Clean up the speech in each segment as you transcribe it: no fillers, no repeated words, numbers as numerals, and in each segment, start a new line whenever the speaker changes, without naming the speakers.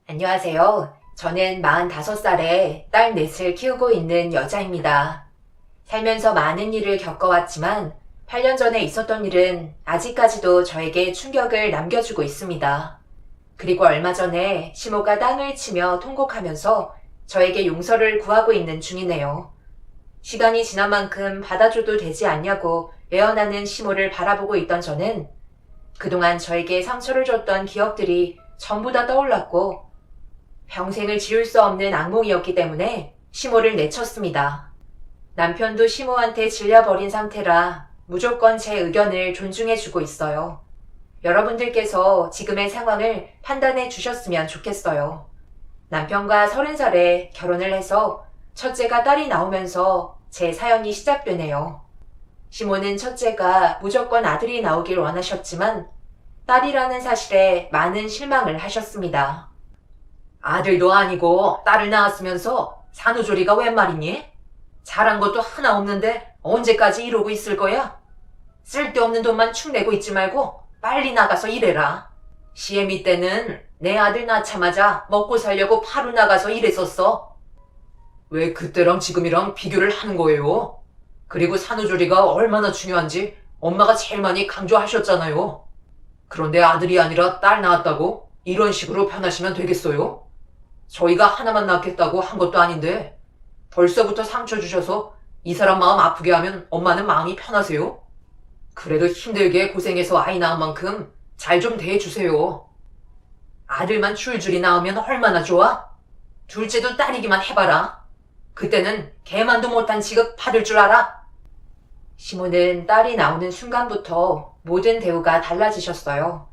안녕하세요. 저는 45살에 딸 넷을 키우고 있는 여자입니다. 살면서 많은 일을 겪어왔지만 8년 전에 있었던 일은 아직까지도 저에게 충격을 남겨주고 있습니다. 그리고 얼마 전에 시모가 땅을 치며 통곡하면서 저에게 용서를 구하고 있는 중이네요. 시간이 지난 만큼 받아줘도 되지 않냐고 애원하는 시모를 바라보고 있던 저는 그동안 저에게 상처를 줬던 기억들이 전부 다 떠올랐고 평생을 지울 수 없는 악몽이었기 때문에 시모를 내쳤습니다. 남편도 시모한테 질려버린 상태라 무조건 제 의견을 존중해주고 있어요. 여러분들께서 지금의 상황을 판단해 주셨으면 좋겠어요. 남편과 30살에 결혼을 해서 첫째가 딸이 나오면서 제 사연이 시작되네요. 시모는 첫째가 무조건 아들이 나오길 원하셨지만 딸이라는 사실에 많은 실망을 하셨습니다. 아들도 아니고 딸을 낳았으면서 산후조리가 웬 말이니? 잘한 것도 하나 없는데 언제까지 이러고 있을 거야? 쓸데없는 돈만 축 내고 있지 말고 빨리 나가서 일해라. 시애미 때는 내 아들 낳자마자 먹고 살려고 바로 나가서 일했었어. 왜 그때랑 지금이랑 비교를 하는 거예요? 그리고 산후조리가 얼마나 중요한지 엄마가 제일 많이 강조하셨잖아요. 그런데 아들이 아니라 딸 낳았다고 이런 식으로 변하시면 되겠어요? 저희가 하나만 낳겠다고 한 것도 아닌데 벌써부터 상처 주셔서 이 사람 마음 아프게 하면 엄마는 마음이 편하세요? 그래도 힘들게 고생해서 아이 낳은 만큼 잘 좀 대해주세요. 아들만 줄줄이 낳으면 얼마나 좋아? 둘째도 딸이기만 해봐라. 그때는 개만도 못한 지급 받을 줄 알아? 시모는 딸이 나오는 순간부터 모든 대우가 달라지셨어요.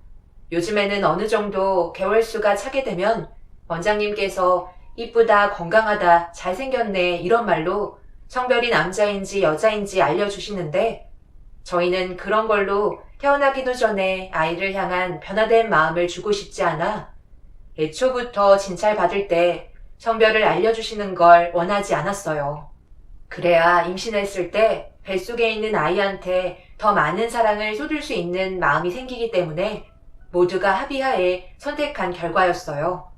요즘에는 어느 정도 개월수가 차게 되면 원장님께서 이쁘다, 건강하다, 잘생겼네 이런 말로 성별이 남자인지 여자인지 알려주시는데 저희는 그런 걸로 태어나기도 전에 아이를 향한 변화된 마음을 주고 싶지 않아 애초부터 진찰받을 때 성별을 알려주시는 걸 원하지 않았어요. 그래야 임신했을 때 뱃속에 있는 아이한테 더 많은 사랑을 쏟을 수 있는 마음이 생기기 때문에 모두가 합의하에 선택한 결과였어요.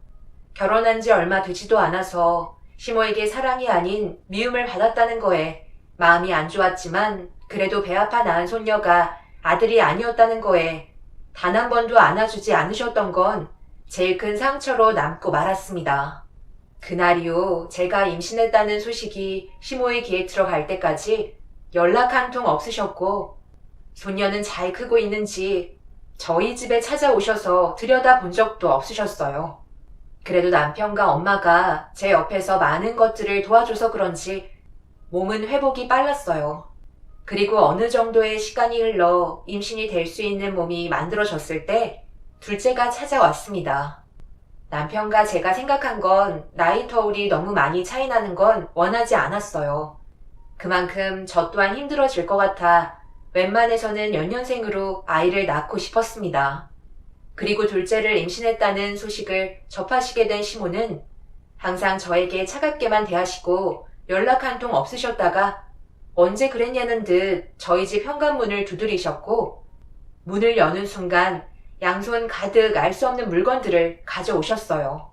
결혼한 지 얼마 되지도 않아서 시모에게 사랑이 아닌 미움을 받았다는 거에 마음이 안 좋았지만 그래도 배 아파 낳은 손녀가 아들이 아니었다는 거에 단 한 번도 안아주지 않으셨던 건 제일 큰 상처로 남고 말았습니다. 그날 이후 제가 임신했다는 소식이 시모의 귀에 들어갈 때까지 연락 한 통 없으셨고 손녀는 잘 크고 있는지 저희 집에 찾아오셔서 들여다본 적도 없으셨어요. 그래도 남편과 엄마가 제 옆에서 많은 것들을 도와줘서 그런지 몸은 회복이 빨랐어요. 그리고 어느 정도의 시간이 흘러 임신이 될 수 있는 몸이 만들어졌을 때 둘째가 찾아왔습니다. 남편과 제가 생각한 건 나이 터울이 너무 많이 차이 나는 건 원하지 않았어요. 그만큼 저 또한 힘들어질 것 같아 웬만해서는 연년생으로 아이를 낳고 싶었습니다. 그리고 둘째를 임신했다는 소식을 접하시게 된 시모는 항상 저에게 차갑게만 대하시고 연락 한 통 없으셨다가 언제 그랬냐는 듯 저희 집 현관문을 두드리셨고 문을 여는 순간 양손 가득 알 수 없는 물건들을 가져오셨어요.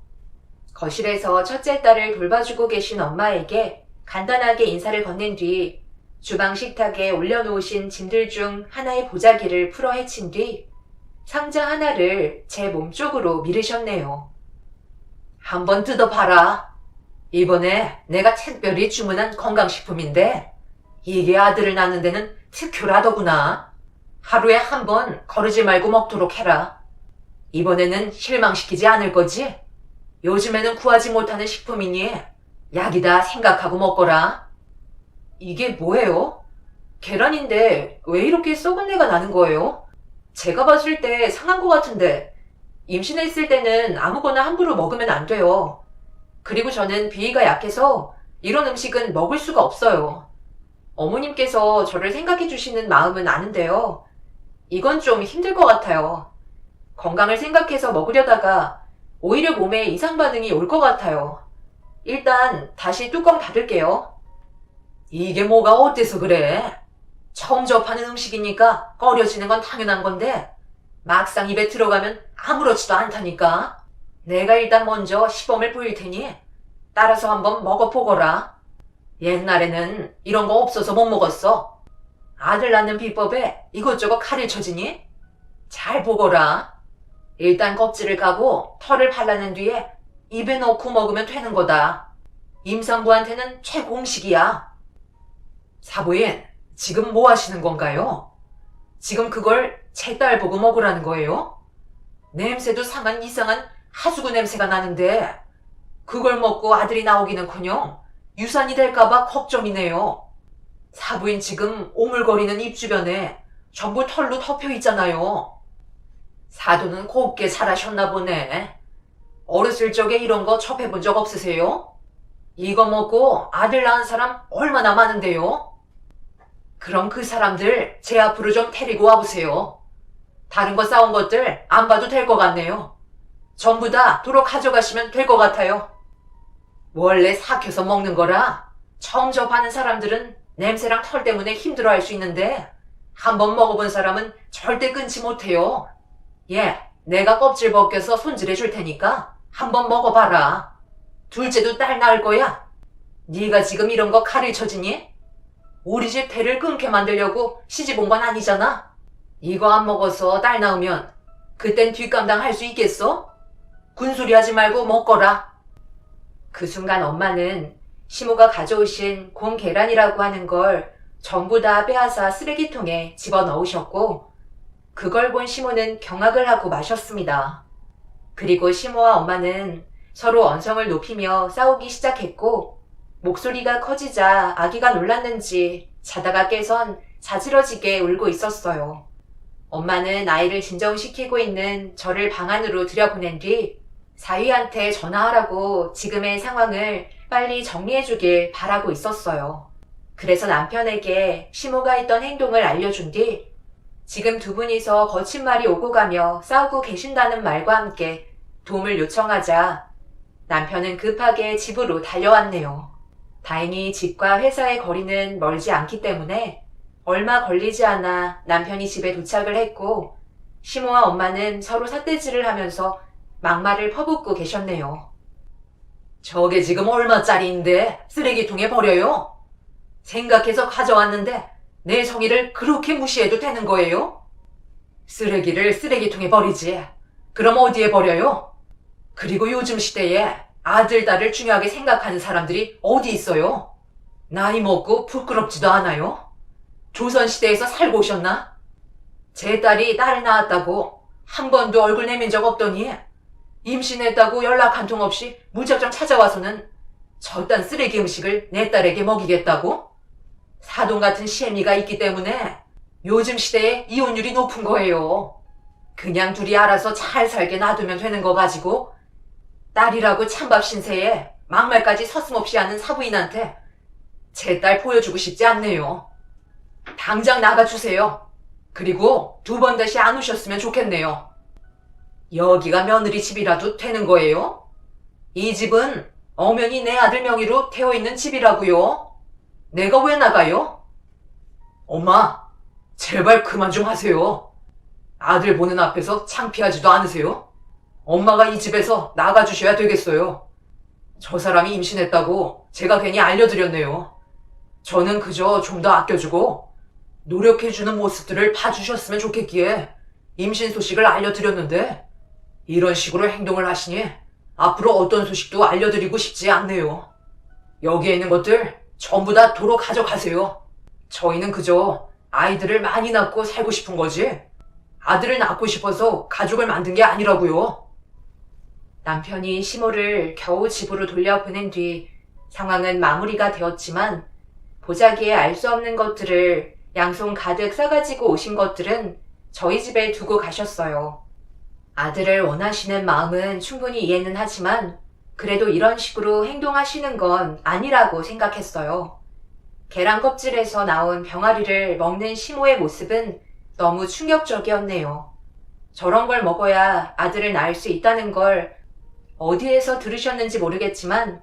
거실에서 첫째 딸을 돌봐주고 계신 엄마에게 간단하게 인사를 건넨 뒤 주방 식탁에 올려놓으신 짐들 중 하나의 보자기를 풀어 헤친 뒤 상자 하나를 제 몸쪽으로 미르셨네요. 한번 뜯어봐라. 이번에 내가 특별히 주문한 건강식품인데 이게 아들을 낳는 데는 특효라더구나. 하루에 한 번 거르지 말고 먹도록 해라. 이번에는 실망시키지 않을 거지? 요즘에는 구하지 못하는 식품이니 약이다 생각하고 먹거라. 이게 뭐예요? 계란인데 왜 이렇게 썩은 내가 나는 거예요? 제가 봤을 때 상한 것 같은데 임신했을 때는 아무거나 함부로 먹으면 안 돼요. 그리고 저는 비위가 약해서 이런 음식은 먹을 수가 없어요. 어머님께서 저를 생각해 주시는 마음은 아는데요. 이건 좀 힘들 것 같아요. 건강을 생각해서 먹으려다가 오히려 몸에 이상 반응이 올 것 같아요. 일단 다시 뚜껑 닫을게요. 이게 뭐가 어때서 그래? 처음 접하는 음식이니까 꺼려지는 건 당연한 건데 막상 입에 들어가면 아무렇지도 않다니까. 내가 일단 먼저 시범을 보일 테니 따라서 한번 먹어보거라. 옛날에는 이런 거 없어서 못 먹었어. 아들 낳는 비법에 이것저것 칼을 쳐지니? 잘 보거라. 일단 껍질을 까고 털을 발라낸 뒤에 입에 넣고 먹으면 되는 거다. 임산부한테는 최고 음식이야. 사부인, 지금 뭐 하시는 건가요? 지금 그걸 제 딸 보고 먹으라는 거예요? 냄새도 상한 이상한 하수구 냄새가 나는데 그걸 먹고 아들이 나오기는커녕 유산이 될까봐 걱정이네요. 사부인 지금 오물거리는 입 주변에 전부 털로 덮여 있잖아요. 사돈은 곱게 잘하셨나 보네. 어렸을 적에 이런 거 접해본 적 없으세요? 이거 먹고 아들 낳은 사람 얼마나 많은데요? 그럼 그 사람들 제 앞으로 좀 데리고 와보세요. 다른 거 싸운 것들 안 봐도 될 것 같네요. 전부 다 도로 가져가시면 될 것 같아요. 원래 삭혀서 먹는 거라 처음 접하는 사람들은 냄새랑 털 때문에 힘들어할 수 있는데 한번 먹어본 사람은 절대 끊지 못해요. 예, 내가 껍질 벗겨서 손질해 줄 테니까 한번 먹어봐라. 둘째도 딸 낳을 거야. 네가 지금 이런 거 칼을 쳐지니? 우리 집 대를 끊게 만들려고 시집 온 건 아니잖아. 이거 안 먹어서 딸 낳으면 그땐 뒷감당 할 수 있겠어? 군소리 하지 말고 먹거라. 그 순간 엄마는 시모가 가져오신 곰 계란이라고 하는 걸 전부 다 빼앗아 쓰레기통에 집어넣으셨고 그걸 본 시모는 경악을 하고 마셨습니다. 그리고 시모와 엄마는 서로 언성을 높이며 싸우기 시작했고 목소리가 커지자 아기가 놀랐는지 자다가 깨선 자지러지게 울고 있었어요. 엄마는 아이를 진정시키고 있는 저를 방 안으로 들여보낸 뒤 사위한테 전화하라고 지금의 상황을 빨리 정리해주길 바라고 있었어요. 그래서 남편에게 시모가 했던 행동을 알려준 뒤 지금 두 분이서 거친 말이 오고 가며 싸우고 계신다는 말과 함께 도움을 요청하자 남편은 급하게 집으로 달려왔네요. 다행히 집과 회사의 거리는 멀지 않기 때문에 얼마 걸리지 않아 남편이 집에 도착을 했고 시모와 엄마는 서로 삿대질을 하면서 막말을 퍼붓고 계셨네요. 저게 지금 얼마짜리인데 쓰레기통에 버려요? 생각해서 가져왔는데 내 성의를 그렇게 무시해도 되는 거예요? 쓰레기를 쓰레기통에 버리지. 그럼 어디에 버려요? 그리고 요즘 시대에 아들, 딸을 중요하게 생각하는 사람들이 어디 있어요? 나이 먹고 부끄럽지도 않아요? 조선시대에서 살고 오셨나? 제 딸이 딸을 낳았다고 한 번도 얼굴 내민 적 없더니 임신했다고 연락 한 통 없이 무작정 찾아와서는 저딴 쓰레기 음식을 내 딸에게 먹이겠다고? 사돈 같은 시애미가 있기 때문에 요즘 시대에 이혼율이 높은 거예요. 그냥 둘이 알아서 잘 살게 놔두면 되는 거 가지고 딸이라고 찬밥 신세에 막말까지 서슴없이 하는 사부인한테 제 딸 보여주고 싶지 않네요. 당장 나가주세요. 그리고 두 번 다시 안 오셨으면 좋겠네요. 여기가 며느리 집이라도 되는 거예요? 이 집은 엄연히 내 아들 명의로 되어 있는 집이라고요. 내가 왜 나가요? 엄마, 제발 그만 좀 하세요. 아들 보는 앞에서 창피하지도 않으세요? 엄마가 이 집에서 나가주셔야 되겠어요. 저 사람이 임신했다고 제가 괜히 알려드렸네요. 저는 그저 좀 더 아껴주고 노력해주는 모습들을 봐주셨으면 좋겠기에 임신 소식을 알려드렸는데 이런 식으로 행동을 하시니 앞으로 어떤 소식도 알려드리고 싶지 않네요. 여기에 있는 것들 전부 다 도로 가져가세요. 저희는 그저 아이들을 많이 낳고 살고 싶은 거지 아들을 낳고 싶어서 가족을 만든 게 아니라고요. 남편이 시모를 겨우 집으로 돌려보낸 뒤 상황은 마무리가 되었지만 보자기에 알 수 없는 것들을 양손 가득 싸가지고 오신 것들은 저희 집에 두고 가셨어요. 아들을 원하시는 마음은 충분히 이해는 하지만 그래도 이런 식으로 행동하시는 건 아니라고 생각했어요. 계란 껍질에서 나온 병아리를 먹는 시모의 모습은 너무 충격적이었네요. 저런 걸 먹어야 아들을 낳을 수 있다는 걸 어디에서 들으셨는지 모르겠지만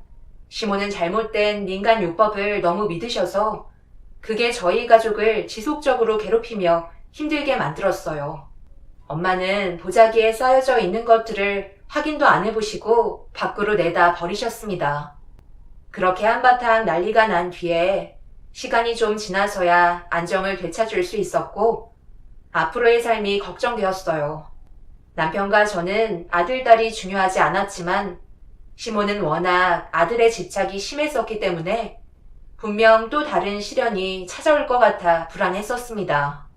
시모는 잘못된 민간요법을 너무 믿으셔서 그게 저희 가족을 지속적으로 괴롭히며 힘들게 만들었어요. 엄마는 보자기에 쌓여져 있는 것들을 확인도 안 해보시고 밖으로 내다 버리셨습니다. 그렇게 한바탕 난리가 난 뒤에 시간이 좀 지나서야 안정을 되찾을 수 있었고 앞으로의 삶이 걱정되었어요. 남편과 저는 아들, 딸이 중요하지 않았지만 시몬은 워낙 아들의 집착이 심했었기 때문에 분명 또 다른 시련이 찾아올 것 같아 불안했었습니다.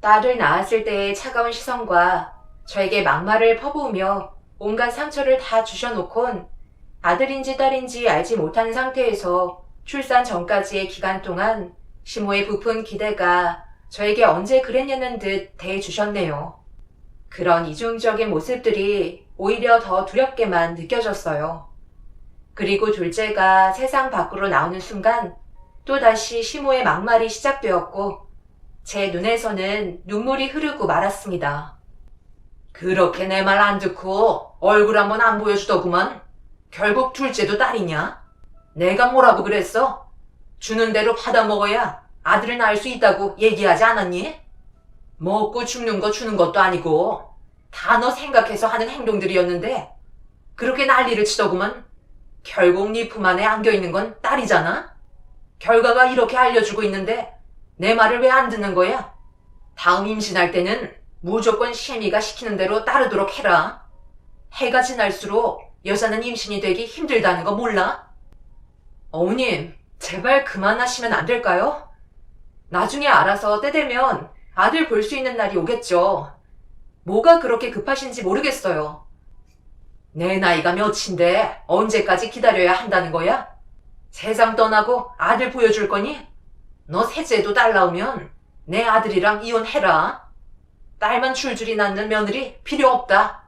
딸을 낳았을 때의 차가운 시선과 저에게 막말을 퍼부으며 온갖 상처를 다 주셔놓곤 아들인지 딸인지 알지 못한 상태에서 출산 전까지의 기간 동안 시모의 부푼 기대가 저에게 언제 그랬냐는 듯 대해주셨네요. 그런 이중적인 모습들이 오히려 더 두렵게만 느껴졌어요. 그리고 둘째가 세상 밖으로 나오는 순간 또다시 시모의 막말이 시작되었고 제 눈에서는 눈물이 흐르고 말았습니다. 그렇게 내 말 안 듣고 얼굴 한번 안 보여주더구만. 결국 둘째도 딸이냐? 내가 뭐라고 그랬어? 주는 대로 받아 먹어야 아들을 낳을 수 있다고 얘기하지 않았니? 먹고 죽는 거 주는 것도 아니고 다 너 생각해서 하는 행동들이었는데 그렇게 난리를 치더구만. 결국 네 품 안에 안겨있는 건 딸이잖아? 결과가 이렇게 알려주고 있는데 내 말을 왜 안 듣는 거야? 다음 임신할 때는 무조건 시애미가 시키는 대로 따르도록 해라. 해가 지날수록 여자는 임신이 되기 힘들다는 거 몰라? 어머님, 제발 그만하시면 안 될까요? 나중에 알아서 때 되면 아들 볼 수 있는 날이 오겠죠. 뭐가 그렇게 급하신지 모르겠어요. 내 나이가 몇인데 언제까지 기다려야 한다는 거야? 세상 떠나고 아들 보여줄 거니? 너 셋째도 딸 낳으면 내 아들이랑 이혼해라. 딸만 줄줄이 낳는 며느리 필요 없다.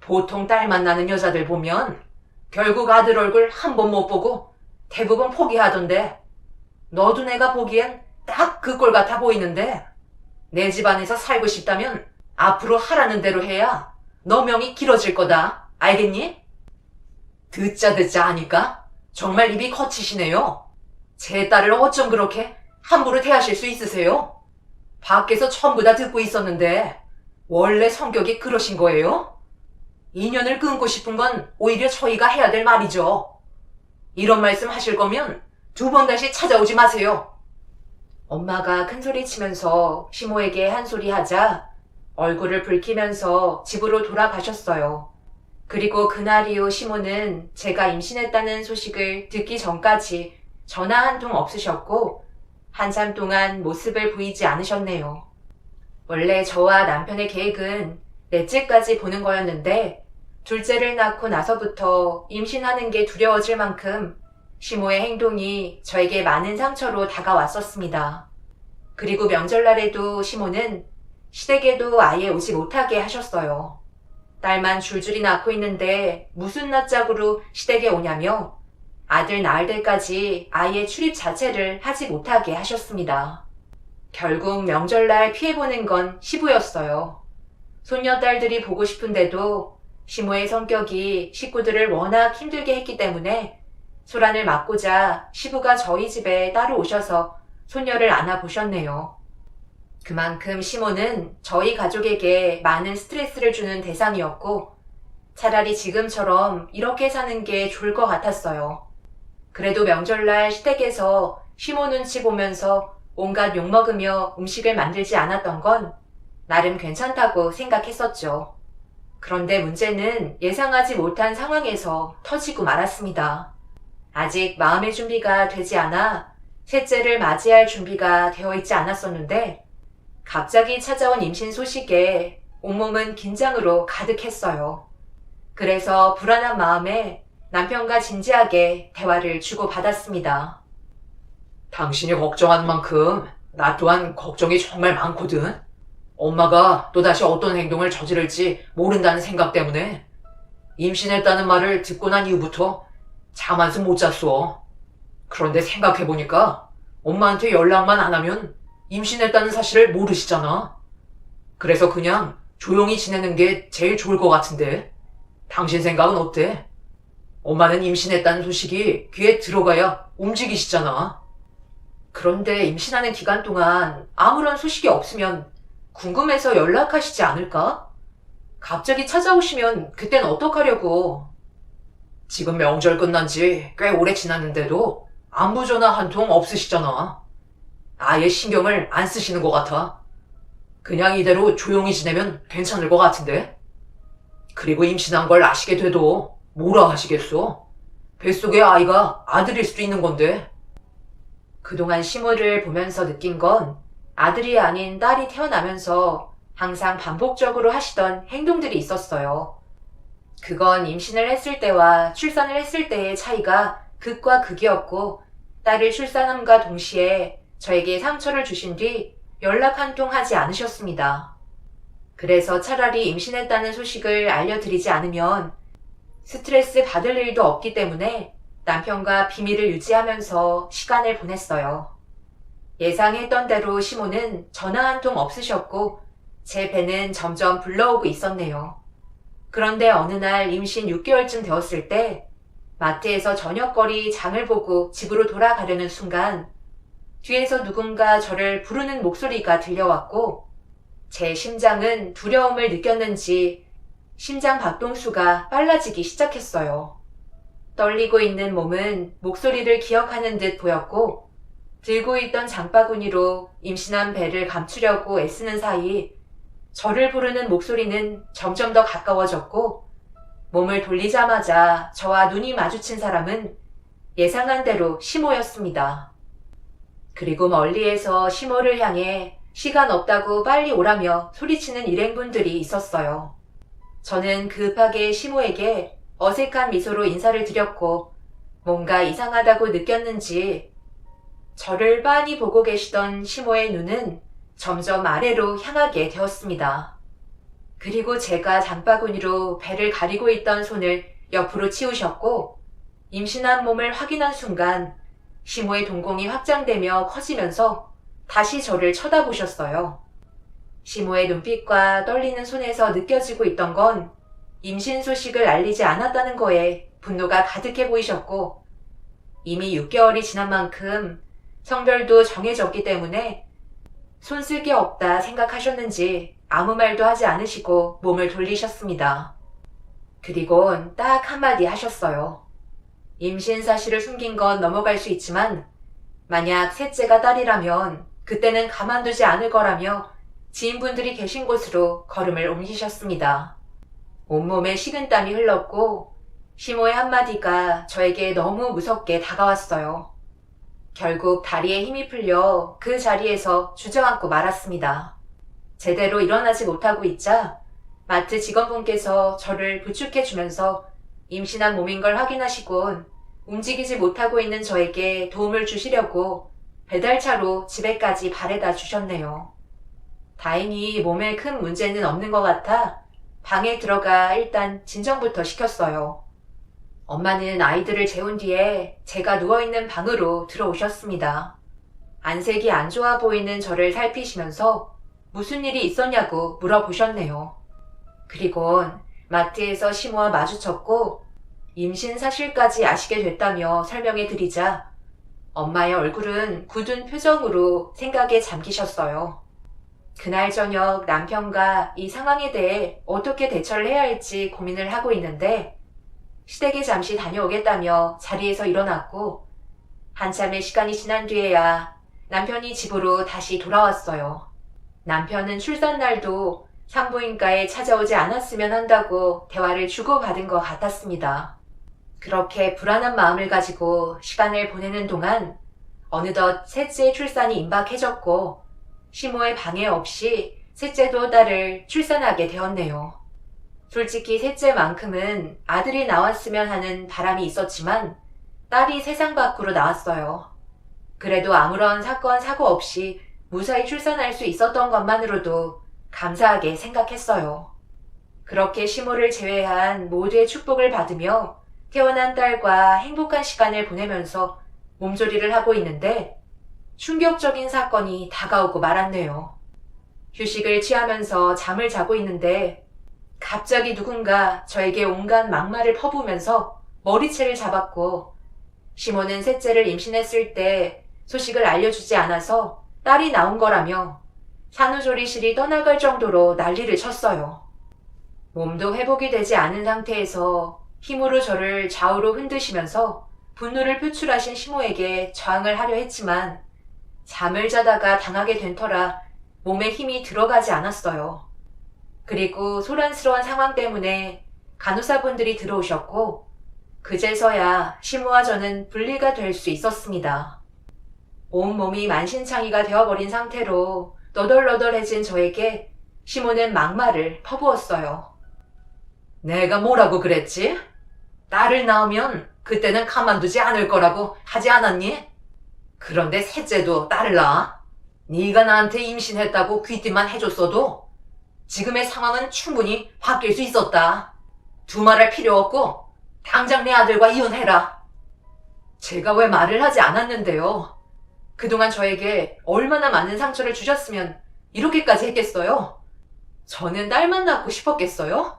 보통 딸만 낳는 여자들 보면 결국 아들 얼굴 한 번 못 보고 대부분 포기하던데 너도 내가 보기엔 딱 그 꼴 같아 보이는데 내 집안에서 살고 싶다면 앞으로 하라는 대로 해야 너 명이 길어질 거다. 알겠니? 듣자 하니까 정말 입이 거치시네요. 제 딸을 어쩜 그렇게 함부로 대하실 수 있으세요? 밖에서 전부 다 듣고 있었는데 원래 성격이 그러신 거예요? 인연을 끊고 싶은 건 오히려 저희가 해야 될 말이죠. 이런 말씀 하실 거면 2번 다시 찾아오지 마세요. 엄마가 큰소리 치면서 시모에게 한 소리 하자 얼굴을 붉히면서 집으로 돌아가셨어요. 그리고 그날 이후 시모는 제가 임신했다는 소식을 듣기 전까지 전화 한 통 없으셨고 한참 동안 모습을 보이지 않으셨네요. 원래 저와 남편의 계획은 넷째까지 보는 거였는데 둘째를 낳고 나서부터 임신하는 게 두려워질 만큼 시모의 행동이 저에게 많은 상처로 다가왔었습니다. 그리고 명절날에도 시모는 시댁에도 아예 오지 못하게 하셨어요. 딸만 줄줄이 낳고 있는데 무슨 낯짝으로 시댁에 오냐며 아들 낳을 때까지 아예 출입 자체를 하지 못하게 하셨습니다. 결국 명절날 피해보는 건 시부였어요. 손녀딸들이 보고 싶은데도 시모의 성격이 식구들을 워낙 힘들게 했기 때문에 소란을 막고자 시부가 저희 집에 따로 오셔서 손녀를 안아보셨네요. 그만큼 시모는 저희 가족에게 많은 스트레스를 주는 대상이었고 차라리 지금처럼 이렇게 사는 게 좋을 것 같았어요. 그래도 명절날 시댁에서 시모 눈치 보면서 온갖 욕먹으며 음식을 만들지 않았던 건 나름 괜찮다고 생각했었죠. 그런데 문제는 예상하지 못한 상황에서 터지고 말았습니다. 아직 마음의 준비가 되지 않아 셋째를 맞이할 준비가 되어 있지 않았었는데 갑자기 찾아온 임신 소식에 온몸은 긴장으로 가득했어요. 그래서 불안한 마음에 남편과 진지하게 대화를 주고받았습니다. 당신이 걱정하는 만큼 나 또한 걱정이 정말 많거든. 엄마가 또다시 어떤 행동을 저지를지 모른다는 생각 때문에 임신했다는 말을 듣고 난 이후부터 잠 한숨 못 잤어. 그런데 생각해보니까 엄마한테 연락만 안 하면 임신했다는 사실을 모르시잖아. 그래서 그냥 조용히 지내는 게 제일 좋을 것 같은데 당신 생각은 어때? 엄마는 임신했다는 소식이 귀에 들어가야 움직이시잖아. 그런데 임신하는 기간 동안 아무런 소식이 없으면 궁금해서 연락하시지 않을까? 갑자기 찾아오시면 그땐 어떡하려고. 지금 명절 끝난 지 꽤 오래 지났는데도 안부 전화 한 통 없으시잖아. 아예 신경을 안 쓰시는 것 같아. 그냥 이대로 조용히 지내면 괜찮을 것 같은데? 그리고 임신한 걸 아시게 돼도 뭐라 하시겠어? 뱃속의 아이가 아들일 수도 있는 건데. 그동안 시모를 보면서 느낀 건 아들이 아닌 딸이 태어나면서 항상 반복적으로 하시던 행동들이 있었어요. 그건 임신을 했을 때와 출산을 했을 때의 차이가 극과 극이었고, 딸을 출산함과 동시에 저에게 상처를 주신 뒤 연락 한 통 하지 않으셨습니다. 그래서 차라리 임신했다는 소식을 알려드리지 않으면 스트레스 받을 일도 없기 때문에 남편과 비밀을 유지하면서 시간을 보냈어요. 예상했던 대로 시모는 전화 한 통 없으셨고 제 배는 점점 불러오고 있었네요. 그런데 어느 날 임신 6개월쯤 되었을 때 마트에서 저녁거리 장을 보고 집으로 돌아가려는 순간 뒤에서 누군가 저를 부르는 목소리가 들려왔고 제 심장은 두려움을 느꼈는지 심장 박동수가 빨라지기 시작했어요. 떨리고 있는 몸은 목소리를 기억하는 듯 보였고 들고 있던 장바구니로 임신한 배를 감추려고 애쓰는 사이 저를 부르는 목소리는 점점 더 가까워졌고 몸을 돌리자마자 저와 눈이 마주친 사람은 예상한 대로 시모였습니다. 그리고 멀리에서 시모를 향해 시간 없다고 빨리 오라며 소리치는 일행분들이 있었어요. 저는 급하게 시모에게 어색한 미소로 인사를 드렸고 뭔가 이상하다고 느꼈는지 저를 빤히 보고 계시던 시모의 눈은 점점 아래로 향하게 되었습니다. 그리고 제가 장바구니로 배를 가리고 있던 손을 옆으로 치우셨고 임신한 몸을 확인한 순간 시모의 동공이 확장되며 커지면서 다시 저를 쳐다보셨어요. 시모의 눈빛과 떨리는 손에서 느껴지고 있던 건 임신 소식을 알리지 않았다는 거에 분노가 가득해 보이셨고 이미 6개월이 지난 만큼 성별도 정해졌기 때문에 손쓸 게 없다 생각하셨는지 아무 말도 하지 않으시고 몸을 돌리셨습니다. 그리곤 딱 한마디 하셨어요. 임신 사실을 숨긴 건 넘어갈 수 있지만 만약 셋째가 딸이라면 그때는 가만두지 않을 거라며 지인분들이 계신 곳으로 걸음을 옮기셨습니다. 온몸에 식은땀이 흘렀고 시모의 한마디가 저에게 너무 무섭게 다가왔어요. 결국 다리에 힘이 풀려 그 자리에서 주저앉고 말았습니다. 제대로 일어나지 못하고 있자 마트 직원분께서 저를 부축해주면서 임신한 몸인 걸 확인하시곤 움직이지 못하고 있는 저에게 도움을 주시려고 배달차로 집에까지 바래다 주셨네요. 다행히 몸에 큰 문제는 없는 것 같아 방에 들어가 일단 진정부터 시켰어요. 엄마는 아이들을 재운 뒤에 제가 누워있는 방으로 들어오셨습니다. 안색이 안 좋아 보이는 저를 살피시면서 무슨 일이 있었냐고 물어보셨네요. 그리곤 마트에서 시모와 마주쳤고 임신 사실까지 아시게 됐다며 설명해 드리자 엄마의 얼굴은 굳은 표정으로 생각에 잠기셨어요. 그날 저녁 남편과 이 상황에 대해 어떻게 대처를 해야 할지 고민을 하고 있는데 시댁에 잠시 다녀오겠다며 자리에서 일어났고 한참의 시간이 지난 뒤에야 남편이 집으로 다시 돌아왔어요. 남편은 출산날도 산부인과에 찾아오지 않았으면 한다고 대화를 주고받은 것 같았습니다. 그렇게 불안한 마음을 가지고 시간을 보내는 동안 어느덧 셋째의 출산이 임박해졌고 시모의 방해 없이 셋째도 딸을 출산하게 되었네요. 솔직히 셋째만큼은 아들이 나왔으면 하는 바람이 있었지만 딸이 세상 밖으로 나왔어요. 그래도 아무런 사건, 사고 없이 무사히 출산할 수 있었던 것만으로도 감사하게 생각했어요. 그렇게 시모를 제외한 모두의 축복을 받으며 태어난 딸과 행복한 시간을 보내면서 몸조리를 하고 있는데 충격적인 사건이 다가오고 말았네요. 휴식을 취하면서 잠을 자고 있는데 갑자기 누군가 저에게 온갖 막말을 퍼부으면서 머리채를 잡았고 시모는 셋째를 임신했을 때 소식을 알려주지 않아서 딸이 나온 거라며 산후조리실이 떠나갈 정도로 난리를 쳤어요. 몸도 회복이 되지 않은 상태에서 힘으로 저를 좌우로 흔드시면서 분노를 표출하신 시모에게 저항을 하려 했지만 잠을 자다가 당하게 된 터라 몸에 힘이 들어가지 않았어요. 그리고 소란스러운 상황 때문에 간호사분들이 들어오셨고 그제서야 시모와 저는 분리가 될 수 있었습니다. 온몸이 만신창이가 되어버린 상태로 너덜너덜해진 저에게 시모는 막말을 퍼부었어요. 내가 뭐라고 그랬지? 딸을 낳으면 그때는 가만두지 않을 거라고 하지 않았니? 그런데 셋째도 딸을 낳아? 네가 나한테 임신했다고 귀띔만 해줬어도 지금의 상황은 충분히 바뀔 수 있었다. 두말할 필요 없고 당장 내 아들과 이혼해라. 제가 왜 말을 하지 않았는데요. 그동안 저에게 얼마나 많은 상처를 주셨으면 이렇게까지 했겠어요? 저는 딸만 낳고 싶었겠어요?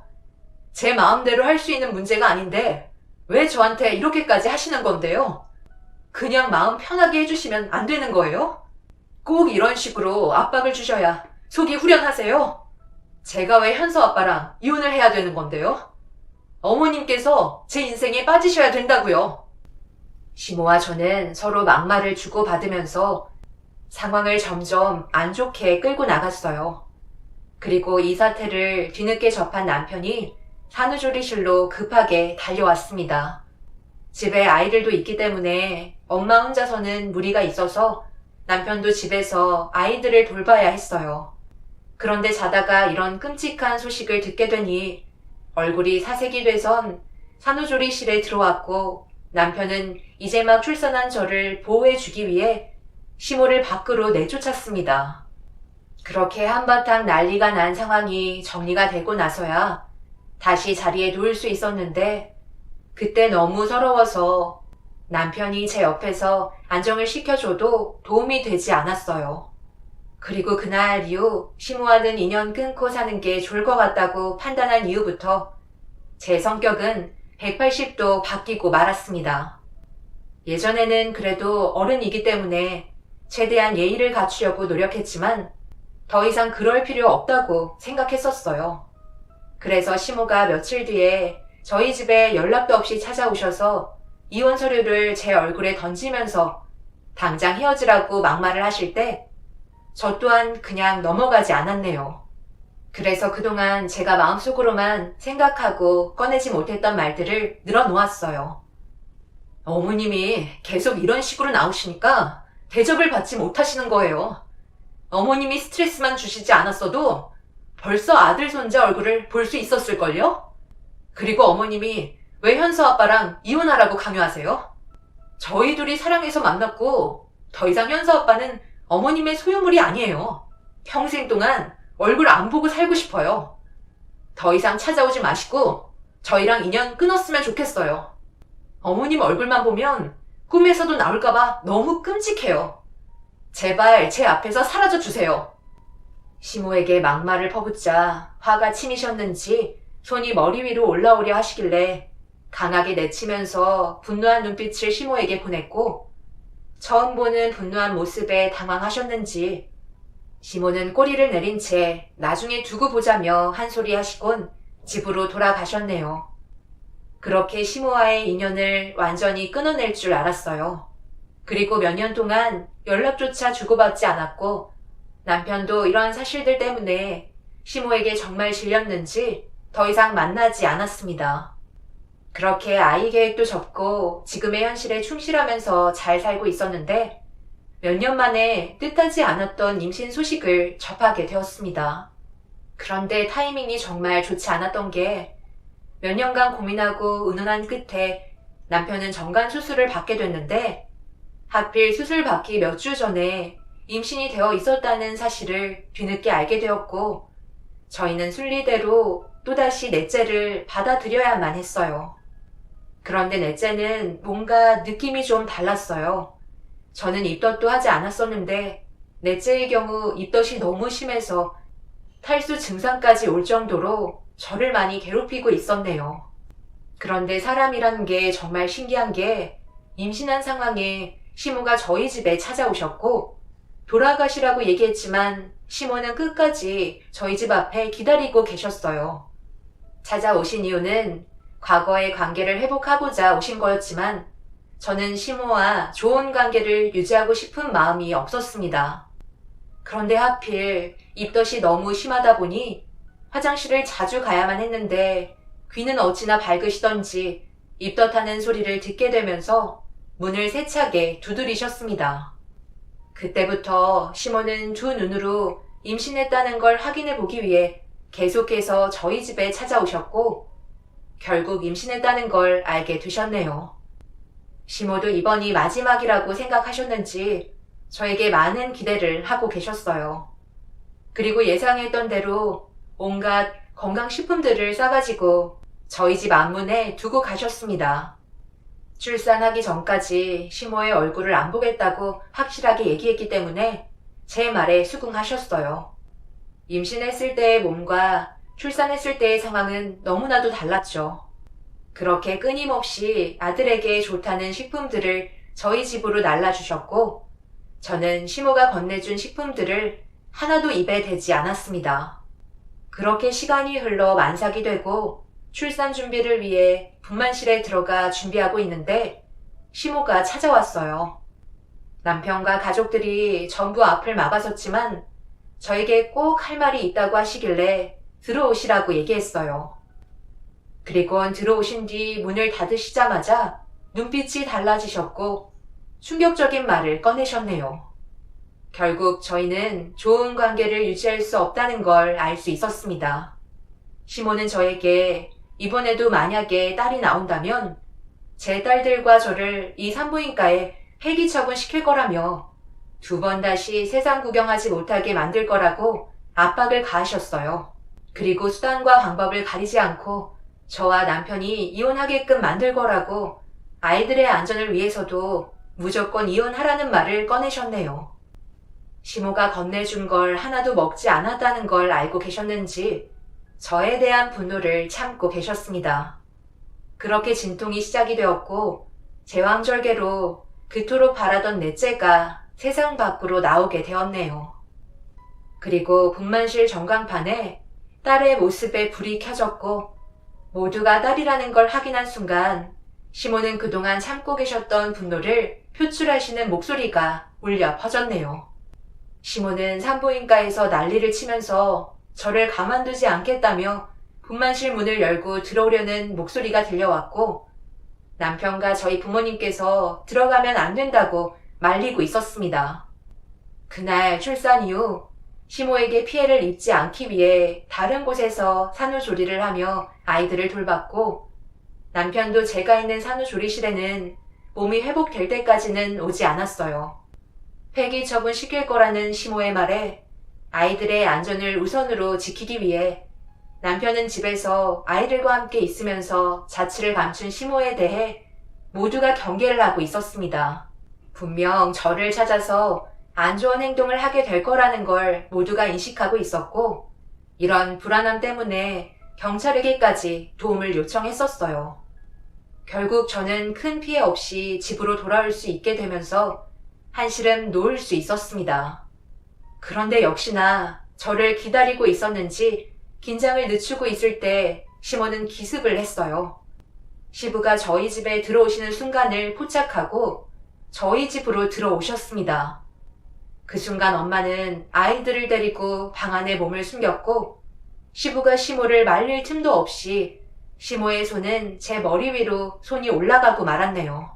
제 마음대로 할 수 있는 문제가 아닌데 왜 저한테 이렇게까지 하시는 건데요? 그냥 마음 편하게 해주시면 안 되는 거예요? 꼭 이런 식으로 압박을 주셔야 속이 후련하세요? 제가 왜 현서 아빠랑 이혼을 해야 되는 건데요? 어머님께서 제 인생에 빠지셔야 된다고요. 시모와 저는 서로 막말을 주고받으면서 상황을 점점 안 좋게 끌고 나갔어요. 그리고 이 사태를 뒤늦게 접한 남편이 산후조리실로 급하게 달려왔습니다. 집에 아이들도 있기 때문에 엄마 혼자서는 무리가 있어서 남편도 집에서 아이들을 돌봐야 했어요. 그런데 자다가 이런 끔찍한 소식을 듣게 되니 얼굴이 사색이 돼선 산후조리실에 들어왔고 남편은 이제 막 출산한 저를 보호해주기 위해 시모를 밖으로 내쫓았습니다. 그렇게 한바탕 난리가 난 상황이 정리가 되고 나서야 다시 자리에 누울 수 있었는데 그때 너무 서러워서 남편이 제 옆에서 안정을 시켜줘도 도움이 되지 않았어요. 그리고 그날 이후 시모와는 인연 끊고 사는 게 좋을 것 같다고 판단한 이후부터 제 성격은 180도 바뀌고 말았습니다. 예전에는 그래도 어른이기 때문에 최대한 예의를 갖추려고 노력했지만 더 이상 그럴 필요 없다고 생각했었어요. 그래서 시모가 며칠 뒤에 저희 집에 연락도 없이 찾아오셔서 이혼 서류를 제 얼굴에 던지면서 당장 헤어지라고 막말을 하실 때 저 또한 그냥 넘어가지 않았네요. 그래서 그동안 제가 마음속으로만 생각하고 꺼내지 못했던 말들을 늘어놓았어요. 어머님이 계속 이런 식으로 나오시니까 대접을 받지 못하시는 거예요. 어머님이 스트레스만 주시지 않았어도 벌써 아들 손자 얼굴을 볼 수 있었을걸요? 그리고 어머님이 왜 현서 아빠랑 이혼하라고 강요하세요? 저희 둘이 사랑해서 만났고 더 이상 현서 아빠는 어머님의 소유물이 아니에요. 평생 동안 얼굴 안 보고 살고 싶어요. 더 이상 찾아오지 마시고 저희랑 인연 끊었으면 좋겠어요. 어머님 얼굴만 보면 꿈에서도 나올까봐 너무 끔찍해요. 제발 제 앞에서 사라져 주세요. 시모에게 막말을 퍼붓자 화가 치미셨는지 손이 머리 위로 올라오려 하시길래 강하게 내치면서 분노한 눈빛을 시모에게 보냈고 처음 보는 분노한 모습에 당황하셨는지 시모는 꼬리를 내린 채 나중에 두고 보자며 한 소리 하시곤 집으로 돌아가셨네요. 그렇게 시모와의 인연을 완전히 끊어낼 줄 알았어요. 그리고 몇 년 동안 연락조차 주고받지 않았고 남편도 이런 사실들 때문에 시모에게 정말 질렸는지 더 이상 만나지 않았습니다. 그렇게 아이 계획도 접고 지금의 현실에 충실하면서 잘 살고 있었는데 몇 년 만에 뜻하지 않았던 임신 소식을 접하게 되었습니다. 그런데 타이밍이 정말 좋지 않았던 게 몇 년간 고민하고 의논한 끝에 남편은 정관 수술을 받게 됐는데 하필 수술 받기 몇 주 전에 임신이 되어 있었다는 사실을 뒤늦게 알게 되었고 저희는 순리대로 또다시 넷째를 받아들여야만 했어요. 그런데 넷째는 뭔가 느낌이 좀 달랐어요. 저는 입덧도 하지 않았었는데 넷째의 경우 입덧이 너무 심해서 탈수 증상까지 올 정도로 저를 많이 괴롭히고 있었네요. 그런데 사람이라는 게 정말 신기한 게 임신한 상황에 시모가 저희 집에 찾아오셨고 돌아가시라고 얘기했지만 시모는 끝까지 저희 집 앞에 기다리고 계셨어요. 찾아오신 이유는 과거의 관계를 회복하고자 오신 거였지만 저는 시모와 좋은 관계를 유지하고 싶은 마음이 없었습니다. 그런데 하필 입덧이 너무 심하다 보니 화장실을 자주 가야만 했는데 귀는 어찌나 밝으시던지 입덧하는 소리를 듣게 되면서 문을 세차게 두드리셨습니다. 그때부터 시모는 두 눈으로 임신했다는 걸 확인해 보기 위해 계속해서 저희 집에 찾아오셨고 결국 임신했다는 걸 알게 되셨네요. 시모도 이번이 마지막이라고 생각하셨는지 저에게 많은 기대를 하고 계셨어요. 그리고 예상했던 대로 온갖 건강식품들을 싸가지고 저희 집 앞문에 두고 가셨습니다. 출산하기 전까지 시모의 얼굴을 안 보겠다고 확실하게 얘기했기 때문에 제 말에 수긍하셨어요. 임신했을 때의 몸과 출산했을 때의 상황은 너무나도 달랐죠. 그렇게 끊임없이 아들에게 좋다는 식품들을 저희 집으로 날라주셨고 저는 시모가 건네준 식품들을 하나도 입에 대지 않았습니다. 그렇게 시간이 흘러 만삭이 되고 출산 준비를 위해 분만실에 들어가 준비하고 있는데 시모가 찾아왔어요. 남편과 가족들이 전부 앞을 막아섰지만 저에게 꼭 할 말이 있다고 하시길래 들어오시라고 얘기했어요. 그리곤 들어오신 뒤 문을 닫으시자마자 눈빛이 달라지셨고 충격적인 말을 꺼내셨네요. 결국 저희는 좋은 관계를 유지할 수 없다는 걸 알 수 있었습니다. 시모는 저에게 이번에도 만약에 딸이 나온다면 제 딸들과 저를 이 산부인과에 폐기 처분시킬 거라며 두 번 다시 세상 구경하지 못하게 만들 거라고 압박을 가하셨어요. 그리고 수단과 방법을 가리지 않고 저와 남편이 이혼하게끔 만들 거라고 아이들의 안전을 위해서도 무조건 이혼하라는 말을 꺼내셨네요. 시모가 건네준 걸 하나도 먹지 않았다는 걸 알고 계셨는지 저에 대한 분노를 참고 계셨습니다. 그렇게 진통이 시작이 되었고 제왕절개로 그토록 바라던 넷째가 세상 밖으로 나오게 되었네요. 그리고 분만실 전광판에 딸의 모습에 불이 켜졌고 모두가 딸이라는 걸 확인한 순간 시모는 그동안 참고 계셨던 분노를 표출하시는 목소리가 울려 퍼졌네요. 시모는 산부인과에서 난리를 치면서 저를 가만두지 않겠다며 분만실 문을 열고 들어오려는 목소리가 들려왔고 남편과 저희 부모님께서 들어가면 안 된다고 말리고 있었습니다. 그날 출산 이후 시모에게 피해를 입지 않기 위해 다른 곳에서 산후조리를 하며 아이들을 돌봤고 남편도 제가 있는 산후조리실에는 몸이 회복될 때까지는 오지 않았어요. 폐기 처분시킬 거라는 시모의 말에 아이들의 안전을 우선으로 지키기 위해 남편은 집에서 아이들과 함께 있으면서 자취를 감춘 시모에 대해 모두가 경계를 하고 있었습니다. 분명 저를 찾아서 안 좋은 행동을 하게 될 거라는 걸 모두가 인식하고 있었고 이런 불안함 때문에 경찰에게까지 도움을 요청했었어요. 결국 저는 큰 피해 없이 집으로 돌아올 수 있게 되면서 한시름 놓을 수 있었습니다. 그런데 역시나 저를 기다리고 있었는지 긴장을 늦추고 있을 때 시모는 기습을 했어요. 시부가 저희 집에 들어오시는 순간을 포착하고 저희 집으로 들어오셨습니다. 그 순간 엄마는 아이들을 데리고 방 안에 몸을 숨겼고 시부가 시모를 말릴 틈도 없이 시모의 손은 제 머리 위로 손이 올라가고 말았네요.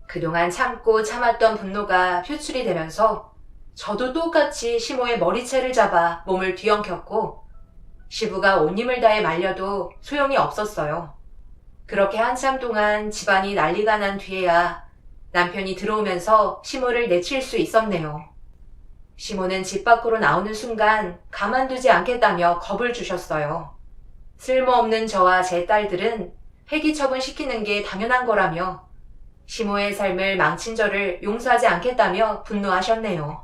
그동안 참고 참았던 분노가 표출이 되면서 저도 똑같이 시모의 머리채를 잡아 몸을 뒤엉켰고 시부가 온 힘을 다해 말려도 소용이 없었어요. 그렇게 한참 동안 집안이 난리가 난 뒤에야 남편이 들어오면서 시모를 내칠 수 있었네요. 시모는 집 밖으로 나오는 순간 가만두지 않겠다며 겁을 주셨어요. 쓸모없는 저와 제 딸들은 폐기 처분시키는 게 당연한 거라며 시모의 삶을 망친 저를 용서하지 않겠다며 분노하셨네요.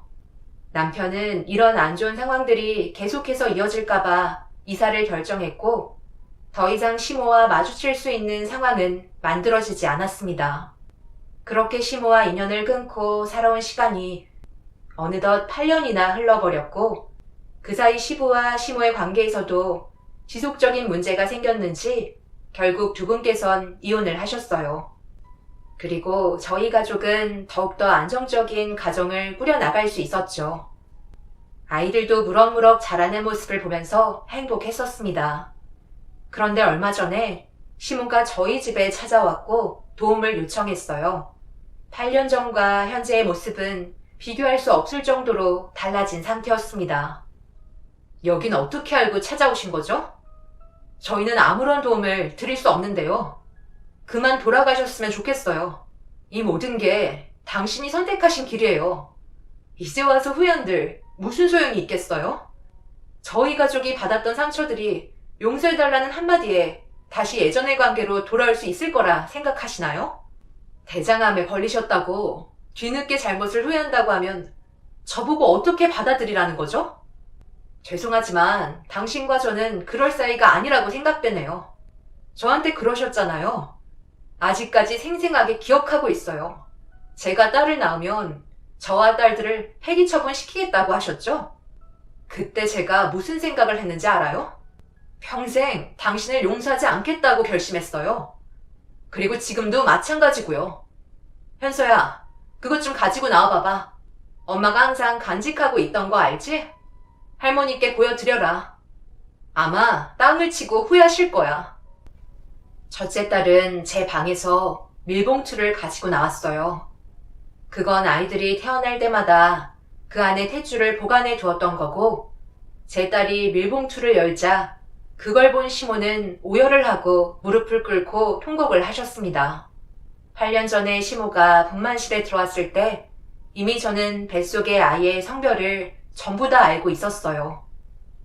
남편은 이런 안 좋은 상황들이 계속해서 이어질까봐 이사를 결정했고 더 이상 시모와 마주칠 수 있는 상황은 만들어지지 않았습니다. 그렇게 시모와 인연을 끊고 살아온 시간이 어느덧 8년이나 흘러버렸고 그 사이 시부와 시모의 관계에서도 지속적인 문제가 생겼는지 결국 두 분께선 이혼을 하셨어요. 그리고 저희 가족은 더욱더 안정적인 가정을 꾸려나갈 수 있었죠. 아이들도 무럭무럭 자라는 모습을 보면서 행복했었습니다. 그런데 얼마 전에 시모가 저희 집에 찾아왔고 도움을 요청했어요. 8년 전과 현재의 모습은 비교할 수 없을 정도로 달라진 상태였습니다. 여긴 어떻게 알고 찾아오신 거죠? 저희는 아무런 도움을 드릴 수 없는데요. 그만 돌아가셨으면 좋겠어요. 이 모든 게 당신이 선택하신 길이에요. 이제 와서 후회한들 무슨 소용이 있겠어요? 저희 가족이 받았던 상처들이 용서해달라는 한마디에 다시 예전의 관계로 돌아올 수 있을 거라 생각하시나요? 대장암에 걸리셨다고 뒤늦게 잘못을 후회한다고 하면 저보고 어떻게 받아들이라는 거죠? 죄송하지만 당신과 저는 그럴 사이가 아니라고 생각되네요. 저한테 그러셨잖아요. 아직까지 생생하게 기억하고 있어요. 제가 딸을 낳으면 저와 딸들을 폐기 처분시키겠다고 하셨죠? 그때 제가 무슨 생각을 했는지 알아요? 평생 당신을 용서하지 않겠다고 결심했어요. 그리고 지금도 마찬가지고요. 현서야, 그것 좀 가지고 나와봐봐. 엄마가 항상 간직하고 있던 거 알지? 할머니께 보여드려라. 아마 땅을 치고 후회하실 거야. 첫째 딸은 제 방에서 밀봉투를 가지고 나왔어요. 그건 아이들이 태어날 때마다 그 안에 탯줄을 보관해 두었던 거고, 제 딸이 밀봉투를 열자 그걸 본 시모는 오열을 하고 무릎을 꿇고 통곡을 하셨습니다. 8년 전에 시모가 분만실에 들어왔을 때 이미 저는 뱃속의 아이의 성별을 전부 다 알고 있었어요.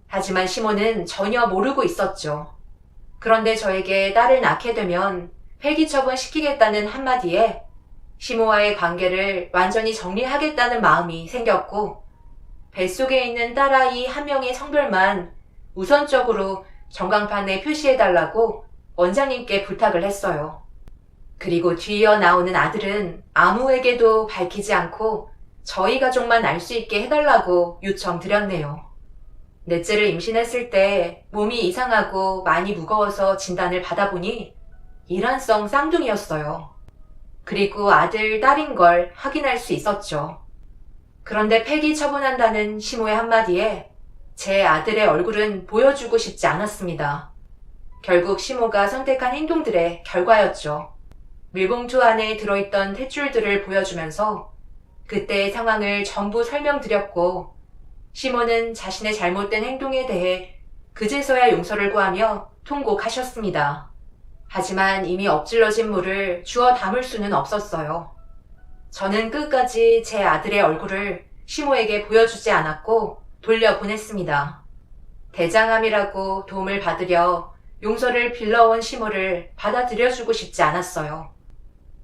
하지만 시모는 전혀 모르고 있었죠. 그런데 저에게 딸을 낳게 되면 폐기 처분시키겠다는 한마디에 시모와의 관계를 완전히 정리하겠다는 마음이 생겼고, 뱃속에 있는 딸아이 한 명의 성별만 우선적으로 전광판에 표시해달라고 원장님께 부탁을 했어요. 그리고 뒤이어 나오는 아들은 아무에게도 밝히지 않고 저희 가족만 알 수 있게 해달라고 요청드렸네요. 넷째를 임신했을 때 몸이 이상하고 많이 무거워서 진단을 받아보니 일환성 쌍둥이였어요. 그리고 아들, 딸인 걸 확인할 수 있었죠. 그런데 폐기 처분한다는 시모의 한마디에 제 아들의 얼굴은 보여주고 싶지 않았습니다. 결국 시모가 선택한 행동들의 결과였죠. 밀봉투 안에 들어있던 탯줄들을 보여주면서 그때의 상황을 전부 설명드렸고, 시모는 자신의 잘못된 행동에 대해 그제서야 용서를 구하며 통곡하셨습니다. 하지만 이미 엎질러진 물을 주워 담을 수는 없었어요. 저는 끝까지 제 아들의 얼굴을 시모에게 보여주지 않았고 돌려보냈습니다. 대장암이라고 도움을 받으려 용서를 빌러온 시모를 받아들여주고 싶지 않았어요.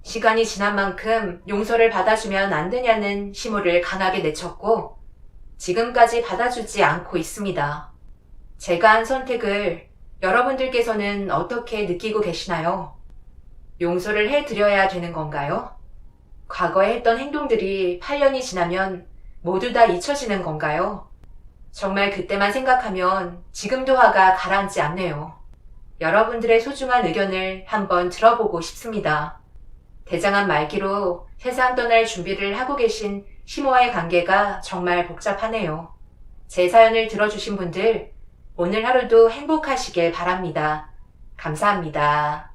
시간이 지난 만큼 용서를 받아주면 안 되냐는 시모를 강하게 내쳤고 지금까지 받아주지 않고 있습니다. 제가 한 선택을 여러분들께서는 어떻게 느끼고 계시나요? 용서를 해드려야 되는 건가요? 과거에 했던 행동들이 8년이 지나면 모두 다 잊혀지는 건가요? 정말 그때만 생각하면 지금도 화가 가라앉지 않네요. 여러분들의 소중한 의견을 한번 들어보고 싶습니다. 대장암 말기로 세상 떠날 준비를 하고 계신 시모와의 관계가 정말 복잡하네요. 제 사연을 들어주신 분들, 오늘 하루도 행복하시길 바랍니다. 감사합니다.